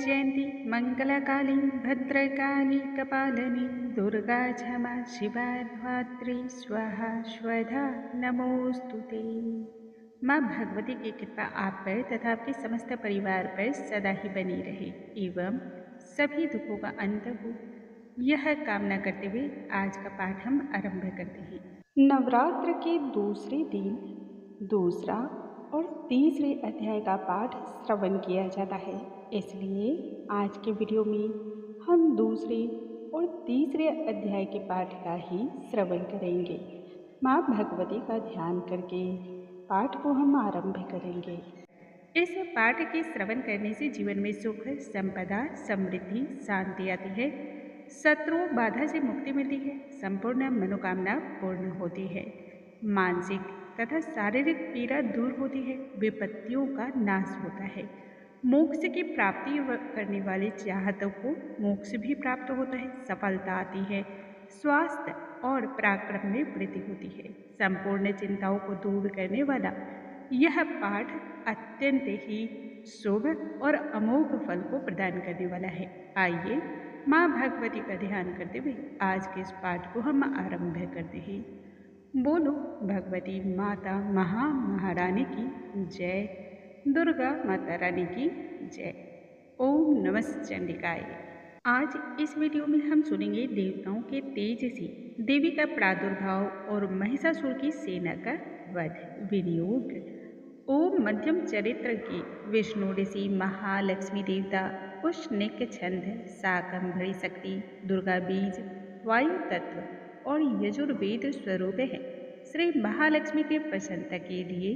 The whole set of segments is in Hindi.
जयंती मंगलकाली भद्रकाली कपालिनी दुर्गा क्षमा शिवा धात्री स्वाहा स्वधा नमोस्तुते। माँ भगवती की कृपा आप पर तथा आपके समस्त परिवार पर सदा ही बनी रहे एवं सभी दुखों का अंत हो, यह कामना करते हुए आज का पाठ हम आरंभ करते हैं। नवरात्र के दूसरे दिन दूसरा और तीसरे अध्याय का पाठ श्रवण किया जाता है, इसलिए आज के वीडियो में हम दूसरे और तीसरे अध्याय के पाठ का ही श्रवण करेंगे। माँ भगवती का ध्यान करके पाठ को हम आरंभ करेंगे। इस पाठ के श्रवण करने से जीवन में सुख, संपदा, समृद्धि, शांति आती है, शत्रु बाधा से मुक्ति मिलती है, संपूर्ण मनोकामना पूर्ण होती है, मानसिक तथा शारीरिक पीड़ा दूर होती है, विपत्तियों का नाश होता है, मोक्ष की प्राप्ति करने वाली चाहतों को मोक्ष भी प्राप्त होता है, सफलता आती है, स्वास्थ्य और पराक्रम में वृद्धि होती है, संपूर्ण चिंताओं को दूर करने वाला यह पाठ अत्यंत ही शुभ और अमोघ फल को प्रदान करने वाला है। आइए माँ भगवती का ध्यान करते हुए आज के इस पाठ को हम आरंभ करते हैं। बोलो भगवती माता महारानी की जय, दुर्गा माता रानी की जय। ओम नमः चंडिकाय। आज इस वीडियो में हम सुनेंगे देवताओं के तेज से देवी का प्रादुर्भाव और महिषासुर की सेना का वध विनियोग। ओम मध्यम चरित्र के विष्णु ऋषि महालक्ष्मी देवता उष्णिक छंद शाकंभरी शक्ति दुर्गा बीज वायु तत्व और यजुर्वेद स्वरूप है। श्री महालक्ष्मी के प्रसन्नता के लिए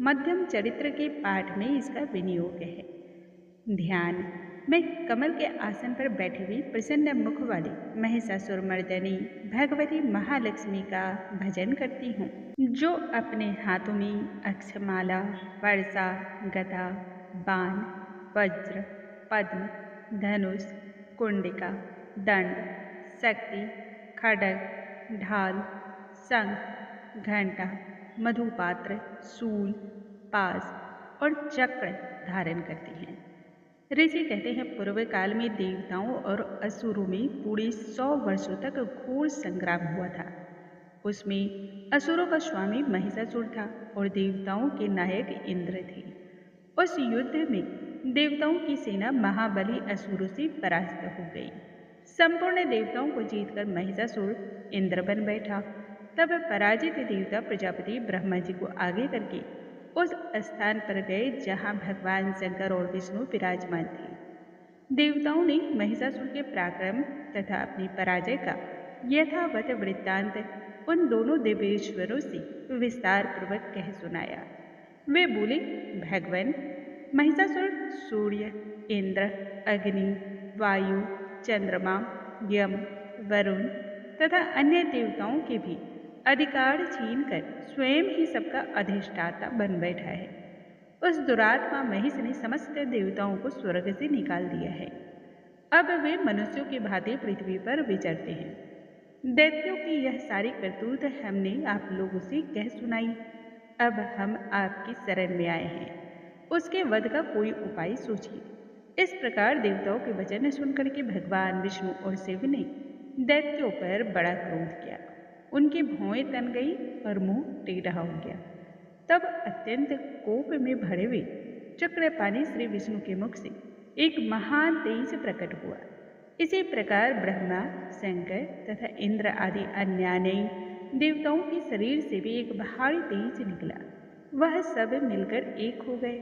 मध्यम चरित्र के पाठ में इसका विनियोग है। ध्यान मैं कमल के आसन पर बैठी हुई प्रसन्न मुख वाली महिषासुर मर्दनी भगवती महालक्ष्मी का भजन करती हूँ, जो अपने हाथों में अक्षमाला, वर्षा, गदा, बाण, वज्र, पद्म, धनुष, कुंडिका, दंड, शक्ति, खड्ग, ढाल, शंख, घंटा, मधुपात्र, शूल, पास और चक्र धारण करती हैं। ऋषि कहते हैं पूर्व काल में देवताओं और असुरों में पूरे 100 वर्षों तक घोर संग्राम हुआ था। उसमें असुरों का स्वामी महिषासुर था और देवताओं के नायक इंद्र थे। उस युद्ध में देवताओं की सेना महाबली असुरों से परास्त हो गई। संपूर्ण देवताओं को जीतकर महिषासुर इंद्र बन बैठा। तब पराजित देवता प्रजापति ब्रह्मा जी को आगे करके उस स्थान पर गए जहां भगवान शंकर और विष्णु विराजमान थे। देवताओं ने महिषासुर के पराक्रम तथा अपनी पराजय का यथावत वृत्तांत उन दोनों देवेश्वरों से विस्तार पूर्वक कह सुनाया। वे बोले, भगवान, महिषासुर सूर्य, इंद्र, अग्नि, वायु, चंद्रमा, यम, वरुण तथा अन्य देवताओं के भी अधिकार छीनकर स्वयं ही सबका अधिष्ठाता बन बैठा है। उस दुरात्मा महिष ने समस्त देवताओं को स्वर्ग से निकाल दिया है। अब वे मनुष्यों की भांति पृथ्वी पर विचरते हैं। दैत्यों की यह सारी करतूत हमने आप लोगों से कह सुनाई। अब हम आपकी शरण में आए हैं, उसके वध का कोई उपाय सोचिए। इस प्रकार देवताओं के वचन सुनकर के भगवान विष्णु और शिव ने दैत्यों पर बड़ा क्रोध किया। उनकी भौएं तन गई और मुंह टेढ़ा हो गया। तब अत्यंत कोप में भरे हुए चक्रपाणी श्री विष्णु के मुख से एक महान तेज प्रकट हुआ। इसी प्रकार ब्रह्मा, शंकर तथा इंद्र आदि अन्यान्य देवताओं के शरीर से भी एक भारी तेज निकला। वह सब मिलकर एक हो गए।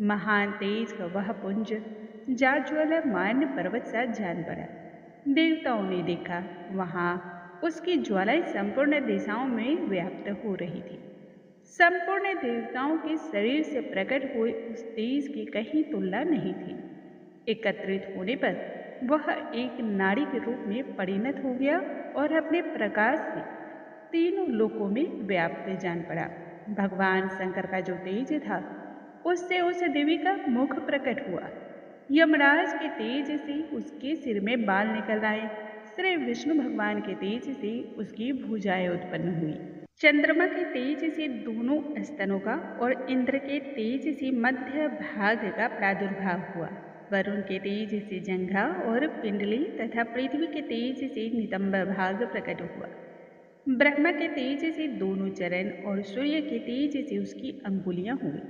महान तेज का वह पुंज जाज्वल्यमान पर्वत सा जान पड़ा। देवताओं ने देखा, वहां उसकी ज्वालाएं संपूर्ण दिशाओं में व्याप्त हो रही थी। संपूर्ण देवताओं के शरीर से प्रकट हुए उस तेज की कहीं तुलना नहीं थी। एकत्रित होने पर वह एक नाड़ी के रूप में परिणत हो गया और अपने प्रकाश से तीनों लोकों में व्याप्त जान पड़ा। भगवान शंकर का जो तेज था, उससे उस देवी का मुख प्रकट हुआ। यमराज के तेज से उसके सिर में बाल निकल आए। श्री विष्णु भगवान के तेज से उसकी भुजाएं उत्पन्न हुई। चंद्रमा के तेज से दोनों स्तनों का और इंद्र के तेज से मध्य भाग का प्रादुर्भाव हुआ। वरुण के तेज से जंघा और पिंडली तथा पृथ्वी के तेज से नितंब भाग प्रकट हुआ। ब्रह्मा के तेज से दोनों चरण और सूर्य के तेज से उसकी अंगुलियां हुई।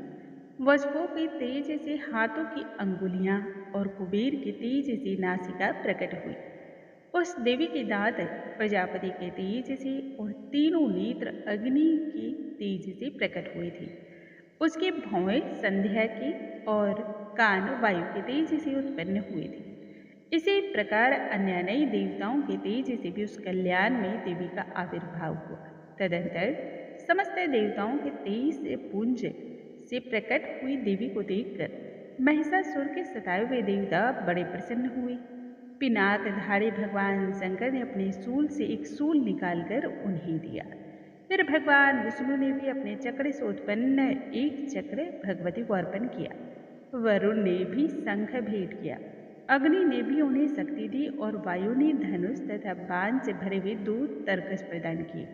वसुओं के तेज से हाथों की अंगुलियां और कुबेर के तेज से नासिका प्रकट हुई। उस देवी के दांत प्रजापति के तेज से और तीनों नेत्र अग्नि के तेज से प्रकट हुए थे। उसके भौएं संध्या की और कान वायु के तेज से उत्पन्न हुए थे। इसी प्रकार अन्य नई देवताओं के तेज से भी उस कल्याण में देवी का आविर्भाव हुआ। तदंतर समस्त देवताओं के तेज से पुंज से प्रकट हुई देवी को देखकर महिषासुर के सताए हुए देवता बड़े प्रसन्न हुए। पिनाकधारी भगवान शंकर ने अपने सूल से एक सूल निकालकर उन्हें दिया। फिर भगवान विष्णु ने भी अपने चक्र से उत्पन्न एक चक्र भगवती को अर्पण किया। वरुण ने भी शंख भेंट किया। अग्नि ने भी उन्हें शक्ति दी और वायु ने धनुष तथा बाण से भरे हुए 2 तरकस प्रदान किए।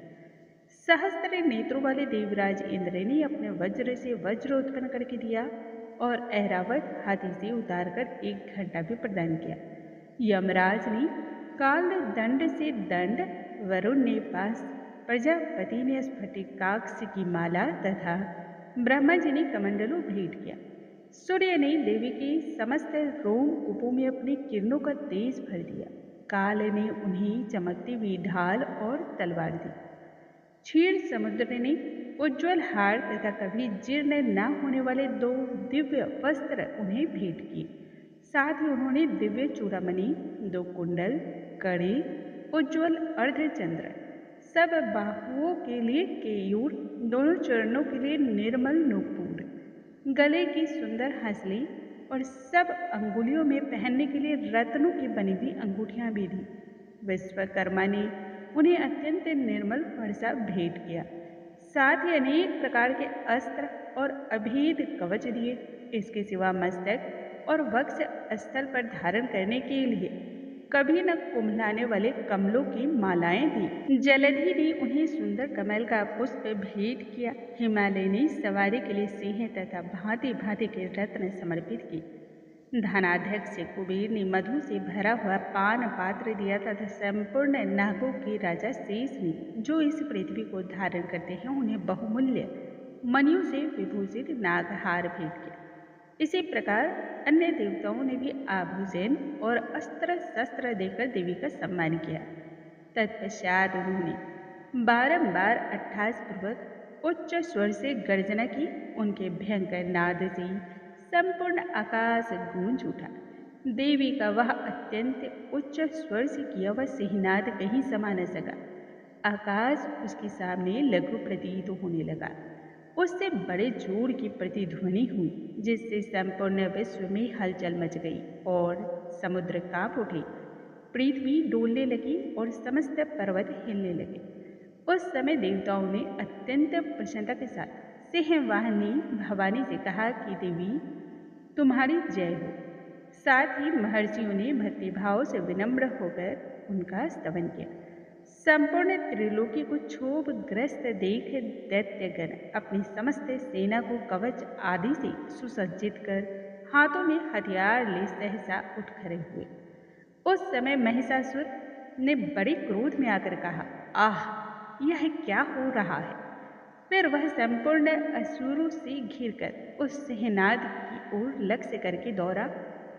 सहस्त्र नेत्रों वाले देवराज इंद्र ने अपने वज्र से वज्र उत्पन्न करके दिया और ऐरावत हाथी से उतारकर एक घंटा भी प्रदान किया। यमराज ने काल दंड से दंड, वरुण ने पास, प्रजापति ने स्फटिकाक्ष की माला तथा ब्रह्मा जी ने कमंडलों भेंट किया। सूर्य ने देवी के समस्त रोम कूपों में अपनी किरणों का तेज भर दिया। काल ने उन्हें चमकती हुई ढाल और तलवार दी। क्षीर समुद्र ने उज्ज्वल हार तथा कभी जीर्ण न होने वाले 2 दिव्य वस्त्र उन्हें भेंट किए। साथ ही उन्होंने दिव्य चूड़ामणि, 2 कुंडल, कड़ी, उज्ज्वल अर्धचंद्र, सब बाहुओं के लिए केयूर, दोनों चरणों के लिए निर्मल नूपुर, गले की सुंदर हंसली और सब अंगुलियों में पहनने के लिए रत्नों की बनी हुई अंगूठियां भी दी। विश्वकर्मा ने उन्हें अत्यंत निर्मल फरसा भेंट किया। साथ ही अनेक प्रकार के अस्त्र और अभेद कवच दिए। इसके सिवा मस्तक और वक्ष स्थल पर धारण करने के लिए कभी न कुम्हलाने वाले कमलों की मालाएं दी। जलधि ने उन्हें सुंदर कमल का पुष्प भेंट किया। हिमालय ने सवारी के लिए सिंह तथा भांति भांति के रत्न समर्पित किए। धनाध्यक्ष कुबेर ने मधु से भरा हुआ पान पात्र दिया तथा संपूर्ण नागों के राजा शेष ने, जो इस पृथ्वी को धारण करते हैं, उन्हें बहुमूल्य मणियों से विभूषित नागहार भेंट किया। इसी प्रकार अन्य देवताओं ने भी आभूषण और अस्त्र शस्त्र देकर देवी का सम्मान किया। तत्पश्चात उन्होंने बारंबार अट्ठासपूर्वक उच्च स्वर से गर्जना की। उनके भयंकर नाद से संपूर्ण आकाश गूंज उठा। देवी का वह अत्यंत उच्च स्वर से किया वह सिंहनाद कहीं समा न सका। आकाश उसके सामने लघु प्रतीत होने लगा। उससे बड़े जोर की प्रतिध्वनि हुई, जिससे संपूर्ण विश्व में हलचल मच गई और समुद्र कांप उठे, पृथ्वी डोलने लगी और समस्त पर्वत हिलने लगे। उस समय देवताओं ने अत्यंत प्रसन्नता के साथ सिंहवाहिनी भवानी से कहा कि देवी, तुम्हारी जय हो। साथ ही महर्षियों ने भक्तिभाव से विनम्र होकर उनका स्तवन किया। संपूर्ण त्रिलोकी को क्षोभग्रस्त देख दैत्यगण अपनी समस्त सेना को कवच आदि से सुसज्जित कर हाथों में हथियार ले सहसा उठ खड़े हुए। उस समय महिषासुर ने बड़े क्रोध में आकर कहा, आह, यह क्या हो रहा है। फिर वह संपूर्ण असुरों से घिरकर उस सिंहनाद की ओर लक्ष्य करके दौड़ा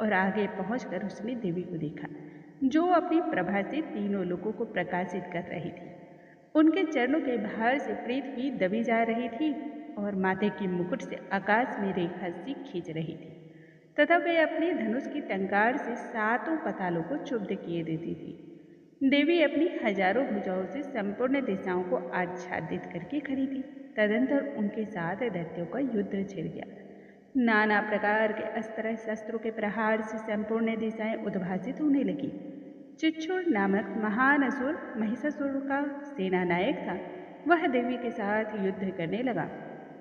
और आगे पहुंचकर उसने देवी को देखा, जो अपनी प्रभा से तीनों लोगों को प्रकाशित कर रही थी। उनके चरणों के भार से पृथ्वी दबी जा रही थी और माथे की मुकुट से आकाश में रेखा सी खींच रही थी तथा वे अपने धनुष की टंकार से 7 पतालों को क्षुब्ध किए देती थी। देवी अपनी हजारों भुजाओं से संपूर्ण दिशाओं को आच्छादित करके खड़ी थी। तदंतर उनके साथ दैत्यों का युद्ध छिड़ गया। नाना प्रकार के अस्त्र शस्त्रों के प्रहार से संपूर्ण दिशाएं उद्भासित होने लगी। चिच्छुर नामक महान असुर महिषासुर का सेनानायक था। वह देवी के साथ युद्ध करने लगा।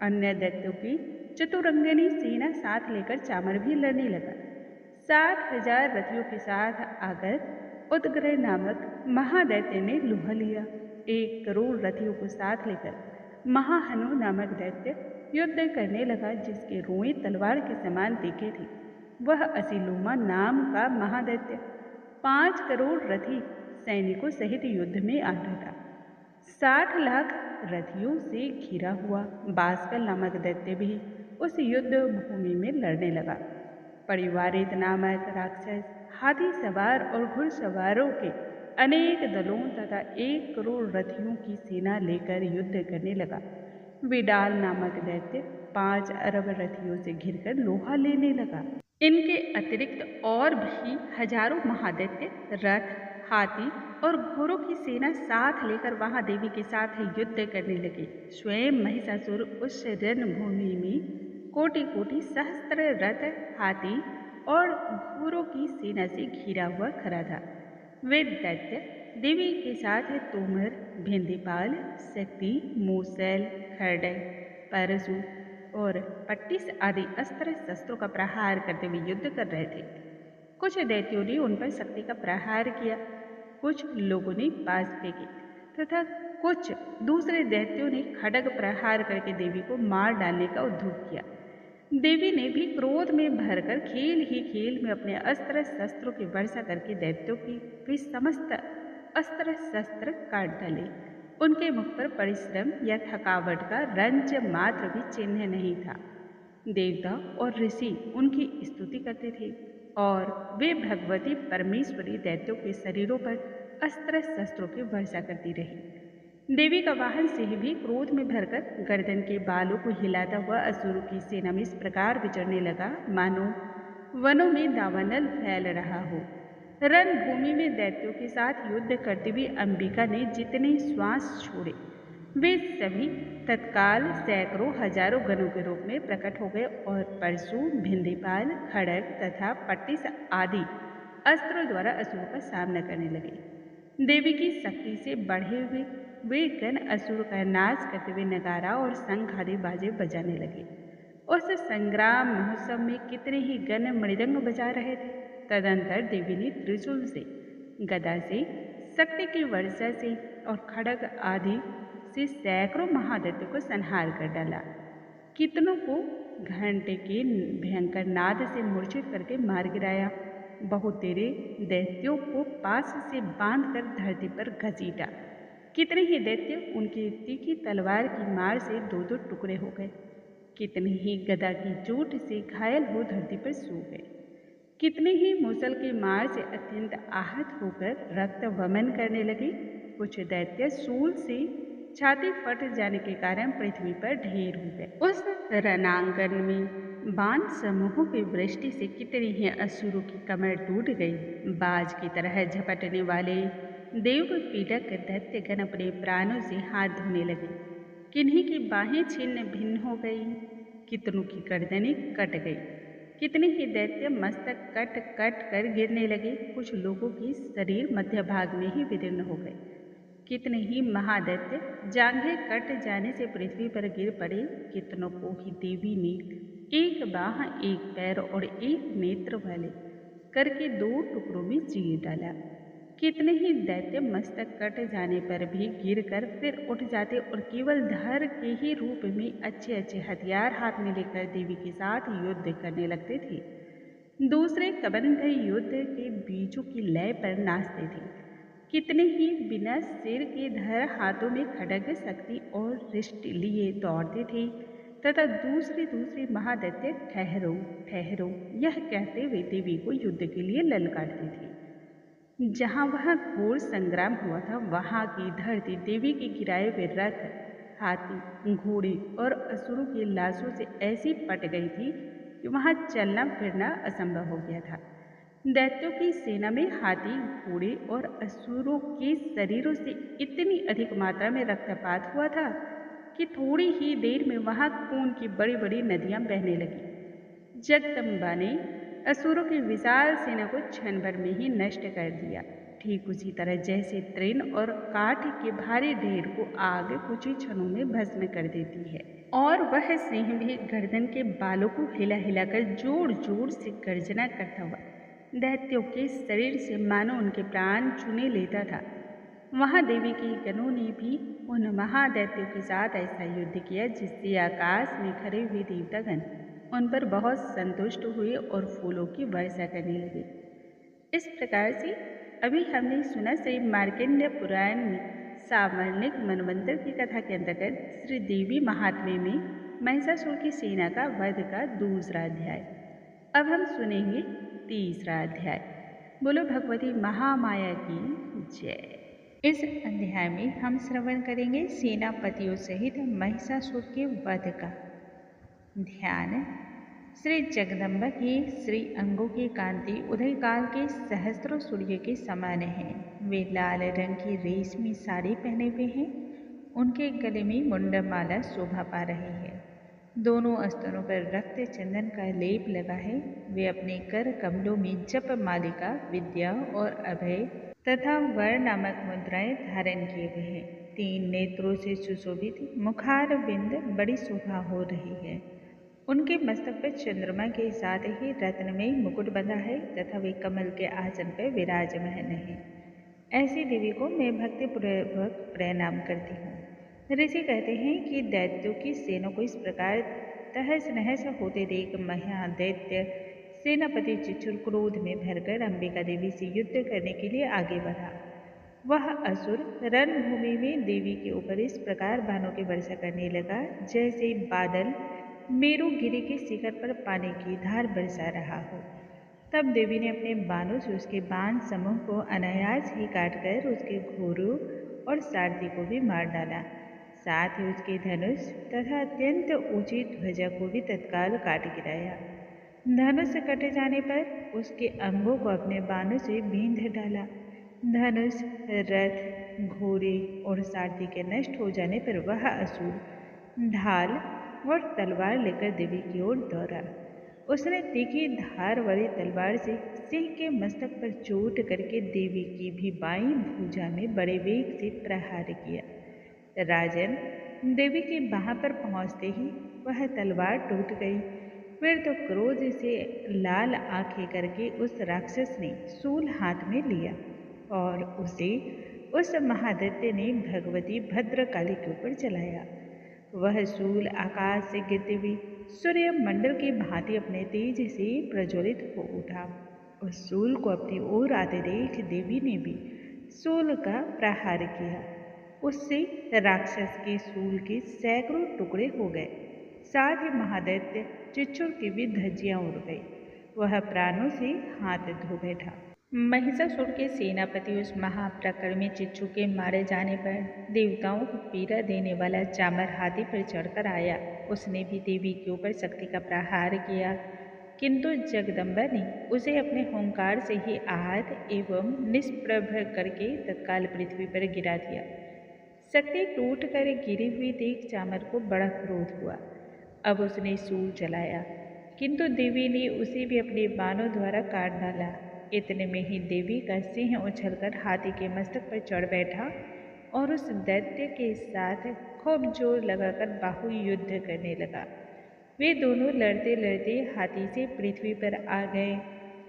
अन्य दैत्यों की चतुरंगिनी सेना साथ लेकर चामर भी लड़ने लगा। 60,000 रथियों के साथ आकर उदग्र नामक महादैत्य ने लुहा लिया। 1 करोड़ रथियों को साथ लेकर महाहनु नामक दैत्य युद्ध करने लगा, जिसके रोएं तलवार के समान तीखे थे। वह असीलोमा नाम का महादैत्य 5 करोड़ रथी सैनिकों सहित युद्ध में आता था। 60 लाख रथियों से घिरा हुआ बास्कल नामक दैत्य भी उस युद्ध भूमि में लड़ने लगा। परिवारित नामक राक्षस हाथी सवार और घुड़सवारों के अनेक दलों तथा 1 करोड़ रथियों की सेना लेकर युद्ध करने लगा। विडाल नामक दैत्य 5 अरब रथियों से घिरकर लोहा लेने लगा। इनके अतिरिक्त और भी हजारों महादैत्य रथ, हाथी और घोड़ों की सेना साथ लेकर वहां देवी के साथ युद्ध करने लगे। स्वयं महिषासुर उस रणभूमि में कोटि कोटि सहस्त्र रथ, हाथी और घोड़ों की सेना से घिरा हुआ खड़ा था। वे दैत्य देवी के साथ तोमर, भिंदीपाल, शक्ति, मूसल, खड्ग, परशु और पट्टिस आदि अस्त्र शस्त्रों का प्रहार करते हुए युद्ध कर रहे थे। कुछ दैत्यों ने उन पर शक्ति का प्रहार किया, कुछ लोगों ने बाँस फेंके तथा कुछ दूसरे दैत्यों ने खड्ग प्रहार करके देवी को मार डालने का उद्योग किया। देवी ने भी क्रोध में भरकर खेल ही खेल में अपने अस्त्र शस्त्रों की वर्षा करके दैत्यों की वे समस्त अस्त्र शस्त्र काट डाले। उनके मुख पर परिश्रम या थकावट का रंज मात्र भी चिन्ह नहीं था। देवता और ऋषि उनकी स्तुति करते थे और वे भगवती परमेश्वरी दैत्यों के शरीरों पर अस्त्र शस्त्रों की वर्षा करती रही। देवी का वाहन सिंह भी क्रोध में भरकर गर्दन के बालों को हिलाता हुआ असुरों की सेना में इस प्रकार विचरने लगा मानो वनों में दावानल फैल रहा हो। रणभूमि में दैत्यों के साथ युद्ध करती हुई अंबिका ने जितने श्वास छोड़े वे सभी तत्काल सैकड़ों हजारों गणों के रूप में प्रकट हो गए और परशु, भिंदीपाल, खड्ग तथा पट्टिस आदि अस्त्रों द्वारा असुरों का सामना करने लगे। देवी की शक्ति से बढ़े हुए वे गण असुर का नाश करते हुए नगारा और शंख आदि बाजे बजाने लगे। उस संग्राम महोत्सव में कितने ही गण मृदंग बजा रहे थे। तदंतर देवी ने त्रिशूल से, गदा से, शक्ति की वर्षा से और खड्ग आदि से सैकड़ों महादैत्यों को संहार कर डाला। कितनों को घंटे के भयंकर नाद से मूर्छित करके मार गिराया। बहुत तेरे दैत्यों को पास से बांधकर धरती पर घसीटा। कितने ही दैत्य उनकी तीखी तलवार की मार से 2-2 टुकड़े हो गए। कितने ही गदा की चोट से घायल हो धरती पर सो गए। कितने ही मूसल की मार से अत्यंत आहत होकर रक्त वमन करने लगे। कुछ दैत्य शूल से छाती फट जाने के कारण पृथ्वी पर ढेर हो गए। उस रणांगण में बाण समूहों की वृष्टि से कितने ही असुरों की कमर टूट गई। बाज की तरह झपटने वाले देव पीड़क दैत्यगण अपने प्राणों से हाथ धोने लगे। किन्हीं की बाहें छिन्न भिन्न हो गई, कितनों की गर्दनें कट गई। कितने ही दैत्य मस्तक कट कट कर गिरने लगे। कुछ लोगों की शरीर मध्य भाग में ही विदीर्ण हो गए। कितने ही महादैत्य जांघें कट जाने से पृथ्वी पर गिर पड़े। कितनों को ही देवी ने एक बाह, एक पैर और एक नेत्र वाले करके 2 टुकड़ों में चीर डाला। कितने ही दैत्य मस्तक कट जाने पर भी गिरकर फिर उठ जाते और केवल धड़ के ही रूप में अच्छे अच्छे हथियार हाथ में लेकर देवी के साथ युद्ध करने लगते थे। दूसरे कबंध युद्ध के बीजों की लय पर नाचते थे। कितने ही बिना सिर के धड़ हाथों में खड्ग, शक्ति और रिष्ट लिए दौड़ते थे तथा दूसरे महादैत्य ठहरो ठहरो यह कहते हुए देवी को युद्ध के लिए ललकारते थे। जहाँ वह घोर संग्राम हुआ था वहाँ की धरती देवी के गिराए हुए रथ, हाथी, घोड़े और असुरों की लाशों से ऐसी पट गई थी कि वहाँ चलना फिरना असंभव हो गया था। दैत्यों की सेना में हाथी, घोड़े और असुरों के शरीरों से इतनी अधिक मात्रा में रक्तपात हुआ था कि थोड़ी ही देर में वहां खून की बड़ी बड़ी नदियां बहने लगी। जगदम्बा ने असुरों की विशाल सेना को क्षण भर में ही नष्ट कर दिया। ठीक उसी तरह जैसे तृण और काठ के भारी ढेर को आग कुछ ही क्षणों में भस्म कर देती है। और वह सिंह भी गर्दन के बालों को हिला हिलाकर जोर जोर से गर्जना करता हुआ दैत्यों के शरीर से मानो उनके प्राण चुने लेता था। वहां देवी के गणों ने भी उन महादैत्यों के साथ ऐसा युद्ध किया जिससे आकाश में खड़े हुए देवतागण उन पर बहुत संतुष्ट हुए और फूलों की वर्षा करने लगे। इस प्रकार से अभी हमने सुना श्री मार्कंडेय पुराण में सावर्णिक मनवंतर की कथा के अंतर्गत श्री देवी महात्म्य में महिषासुर की सेना का वध का दूसरा अध्याय। अब हम सुनेंगे तीसरा अध्याय। बोलो भगवती महामाया की जय। इस अध्याय में हम श्रवण करेंगे सेनापतियों सहित महिषासुर के वध का। ध्यान। श्री जगदम्बा के श्री अंगों की कांति उदय काल के सहस्त्रों सूर्य के समान है। वे लाल रंग की रेशमी साड़ी पहने हुए हैं। उनके गले में मुंडमाला शोभा पा रही है। दोनों स्तनों पर रक्त चंदन का लेप लगा है। वे अपने कर कमलों में जप मालिका, विद्या और अभय तथा वर नामक मुद्राएं धारण किए हुए हैं। 3 नेत्रों से सुशोभित मुखार बिंद बड़ी शोभा हो रही है। उनके मस्तक पर चंद्रमा के साथ ही रत्नमय मुकुट बंधा है तथा वे कमल के आसन पर विराजमान है। ऐसी देवी को मैं भक्तिपूर्वक प्रणाम करती हूँ। ऋषि कहते हैं कि दैत्यों की सेना को इस प्रकार तहस नहस होते देख महादैत्य सेनापति चिचुर क्रोध में भरकर अंबिका देवी से युद्ध करने के लिए आगे बढ़ा। वह असुर रणभूमि में देवी के ऊपर इस प्रकार बाणों की वर्षा करने लगा जैसे बादल मेरुगिरी के शिखर पर पानी की धार बरसा रहा हो। तब देवी ने अपने बाणों से उसके बाण समूह को अनायास ही काटकर उसके घोड़ों और सारथी को भी मार डाला। साथ ही उसके धनुष तथा अत्यंत ऊंची ध्वजा को भी तत्काल काट गिराया। धनुष कटे जाने पर उसके अंगों को अपने बाणों से बींध डाला। धनुष, रथ, घोड़े और सारथी के नष्ट हो जाने पर वह असुर ढाल और तलवार लेकर देवी की ओर दौड़ा। उसने तीखी धार वाली तलवार से सिंह के मस्तक पर चोट करके देवी की भी बाईं भुजा में बड़े वेग से प्रहार किया। राजन, देवी की बाह पर पहुंचते ही वह तलवार टूट गई। फिर तो क्रोध से लाल आंखें करके उस राक्षस ने शूल हाथ में लिया और उसे उस महादैत्य ने भगवती भद्रकाली के ऊपर चलाया। वह शूल आकाश से गिरते हुए सूर्य मंडल की भांति अपने तेज से प्रज्वलित हो उठा। उस शूल को अपनी ओर आते देख देवी ने भी शूल का प्रहार किया। उससे राक्षस के शूल के सैकड़ों टुकड़े हो गए। साथ ही महादैत्य चिच्चुर की भी धज्जियां उड़ गई। वह प्राणों से हाथ धो बैठा। महिषासुर के सेनापति उस महाप्रकर्मी चिच्चू के मारे जाने पर देवताओं को पीड़ा देने वाला चामर हाथी पर चढ़कर आया। उसने भी देवी के ऊपर शक्ति का प्रहार किया, किंतु जगदम्बा ने उसे अपने होंकार से ही आहत एवं निष्प्रभ करके तत्काल पृथ्वी पर गिरा दिया। शक्ति टूट कर गिरी हुई देख चामर को बड़ा क्रोध हुआ। अब उसने शूल चलाया, किंतु देवी ने उसे भी अपने बाणों द्वारा काट डाला। इतने में ही देवी का सिंह उछलकर हाथी के मस्तक पर चढ़ बैठा और उस दैत्य के साथ खूब जोर लगाकर बाहु युद्ध करने लगा। वे दोनों लड़ते लड़ते हाथी से पृथ्वी पर आ गए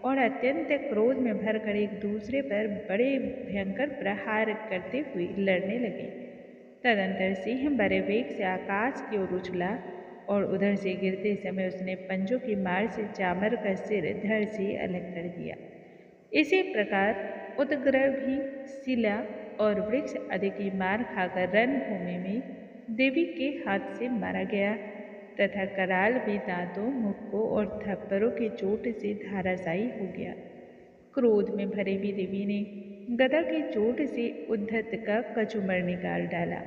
और अत्यंत क्रोध में भरकर एक दूसरे पर बड़े भयंकर प्रहार करते हुए लड़ने लगे। तदंतर सिंह बड़े वेग से आकाश की ओर उछला और उधर से गिरते समय उसने पंजों की मार से चामर का सिर धड़ से अलग कर दिया। इसी प्रकार उदग्रह भी शिला और वृक्ष आदि की मार खाकर रणभूमि में देवी के हाथ से मारा गया तथा कराल भी दांतों, मुक्कों और थप्पड़ों की चोट से धाराशायी हो गया। क्रोध में भरे हुई देवी ने गदा की चोट से उद्धत का कचूमर निकाल डाला।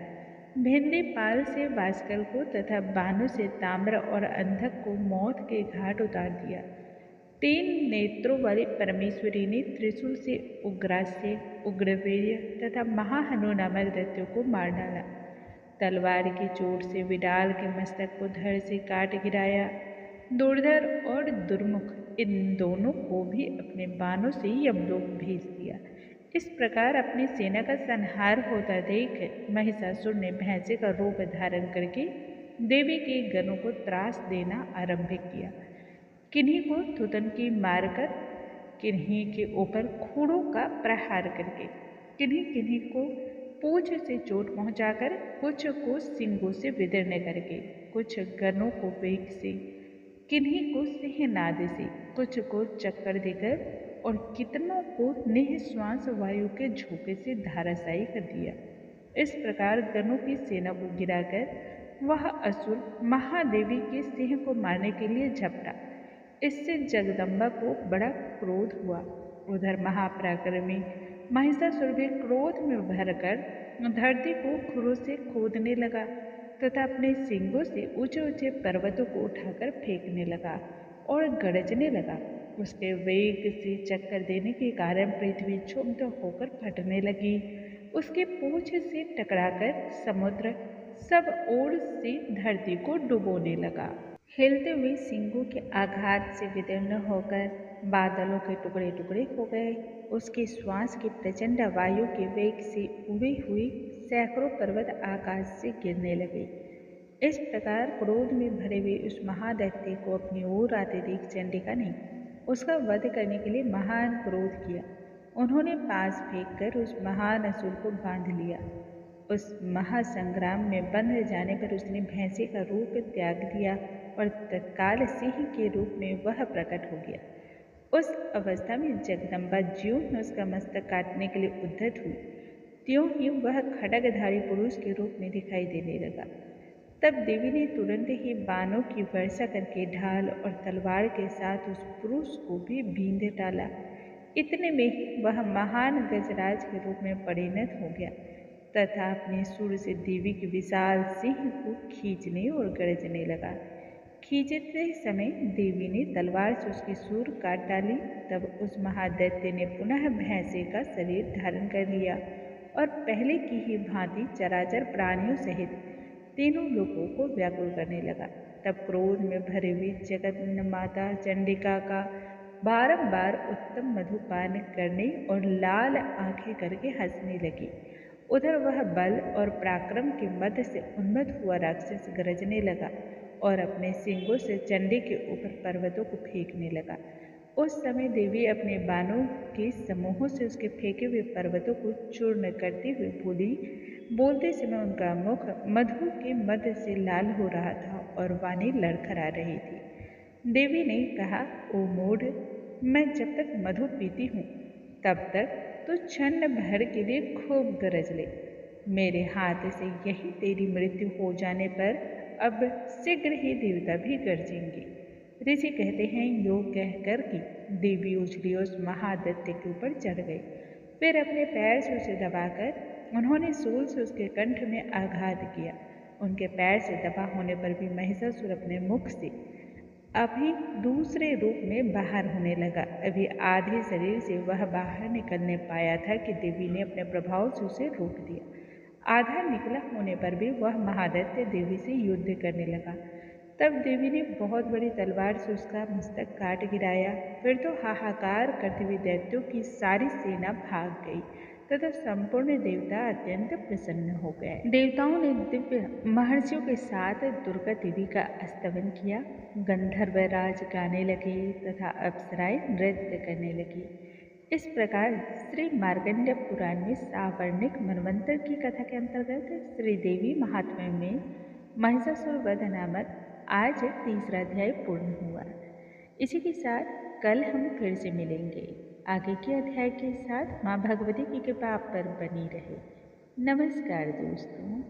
भिंदी पाल से भास्कर को तथा बाणों से ताम्र और अंधक को मौत के घाट उतार दिया। 3 नेत्रों वाली परमेश्वरी ने त्रिशूल से उग्रास्य, उग्रवीर्य तथा महाहनु नामक दैत्यों को मार डाला। तलवार की चोट से विडाल के मस्तक को धड़ से काट गिराया। दुर्धर और दुर्मुख इन दोनों को भी अपने बाणों से यमलोक भेज दिया। इस प्रकार अपनी सेना का संहार होता देख महिषासुर ने भैंसे का रूप धारण करके देवी के गणों को त्रास देना आरंभ किया। किन्हीं को थुतन की मारकर, किन्हीं के ऊपर खूड़ों का प्रहार करके, किन्हीं किन्हीं को पूंछ से चोट पहुंचाकर, कुछ को सींगों से विदीर्ण करके, कुछ गणों को वेग से, किन्हीं को सिंहनाद से, कुछ को चक्कर देकर और कितनों को निःश्वास वायु के झोंके से धराशायी कर दिया। इस प्रकार गणों की सेना को गिराकर वह असुर महादेवी के सिंह को मारने के लिए झपटा। इससे जगदम्बा को बड़ा क्रोध हुआ। उधर महापराक्रमी महिषासुर भी क्रोध में भरकर धरती को खुरों से खोदने लगा तथा अपने सींगों से ऊंचे ऊंचे पर्वतों को उठाकर फेंकने लगा और गरजने लगा। उसके वेग से चक्कर देने के कारण पृथ्वी क्षुब्ध होकर फटने लगी। उसके पूंछ से टकराकर समुद्र सब ओर से धरती को डुबोने लगा। हिलते हुए सींगों के आघात से विदीर्ण होकर बादलों के टुकड़े टुकड़े हो गए। उसके श्वास की प्रचंड वायु के वेग से उड़ी हुई सैकड़ों पर्वत आकाश से गिरने लगे। इस प्रकार क्रोध में भरे हुए उस महादैत्य को अपनी ओर आते देख चंडिका ने उसका वध करने के लिए महान क्रोध किया। उन्होंने पास फेंककर उस महान असुर को बांध लिया। उस महासंग्राम में बंध जाने पर उसने भैंसे का रूप त्याग दिया और तत्काल सिंह के रूप में वह प्रकट हो गया। उस अवस्था में जगदम्बा ज्यों ही उसका मस्तक काटने के लिए उद्यत हुई, त्यों ही वह खड्गधारी पुरुष के रूप में दिखाई देने लगा। तब देवी ने तुरंत ही बाणों की वर्षा करके ढाल और तलवार के साथ उस पुरुष को भी बींध डाला। इतने में ही वह महान गजराज के रूप में परिणत हो गया तथा अपने सुर से देवी के विशाल सिंह को खींचने और गरजने लगा। खींचते समय देवी ने तलवार से उसकी सूर काट डाली। तब उस महादैत्य ने पुनः भैंसे का शरीर धारण कर लिया और पहले की ही भांति चराचर प्राणियों सहित तीनों लोगों को व्याकुल करने लगा। तब क्रोध में भरे हुए जगत माता चंडिका का बारंबार उत्तम मधुपान करने और लाल आंखें करके हंसने लगी। उधर वह बल और पराक्रम के मद से उन्मत्त हुआ राक्षस गरजने लगा और अपने सींगों से चंडी के ऊपर पर्वतों को फेंकने लगा। उस समय देवी अपने बाणों के समूहों से उसके फेंके हुए पर्वतों को चूर्ण करते हुए बोली। बोलते समय उनका मुख मधु के मद से लाल हो रहा था और वाणी लड़खड़ा रही थी। देवी ने कहा, ओ मूढ़, मैं जब तक मधु पीती हूँ तब तक तो क्षण भर के लिए खूब गरज ले। मेरे हाथ से यही तेरी मृत्यु हो जाने पर अब शीघ्र ही देवता भी गरजेंगे। ऋषि कहते हैं, योग कहकर कि देवी उछली उस महादैत्य के ऊपर चढ़ गई। फिर अपने पैर से उसे दबाकर उन्होंने सूल से उसके कंठ में आघात किया। उनके पैर से दबा होने पर भी महिषासुर अपने मुख से अभी दूसरे रूप में बाहर होने लगा। अभी आधे शरीर से वह बाहर निकलने पाया था कि देवी ने अपने प्रभाव से उसे रोक दिया। आधा निकला होने पर भी वह महादैत्य देवी से युद्ध करने लगा। तब देवी ने बहुत बड़ी तलवार से उसका मस्तक काट गिराया। फिर तो हाहाकार करते हुए दैत्यों की सारी सेना भाग गई तथा संपूर्ण देवता अत्यंत प्रसन्न हो गए। देवताओं ने दिव्य महर्षियों के साथ दुर्गा देवी का स्तवन किया। गंधर्व राज गाने लगे तथा अप्सराएं नृत्य करने लगी। इस प्रकार श्री मार्कंडेय पुराण में सावर्णिक मनवंतर की कथा के अंतर्गत श्री देवी महात्म्य में महिषासुर वध नामक आज तीसरा अध्याय पूर्ण हुआ। इसी के साथ कल हम फिर से मिलेंगे। आगे के अध्याय के साथ माँ भगवती की कृपा आप पर बनी रहे। नमस्कार दोस्तों।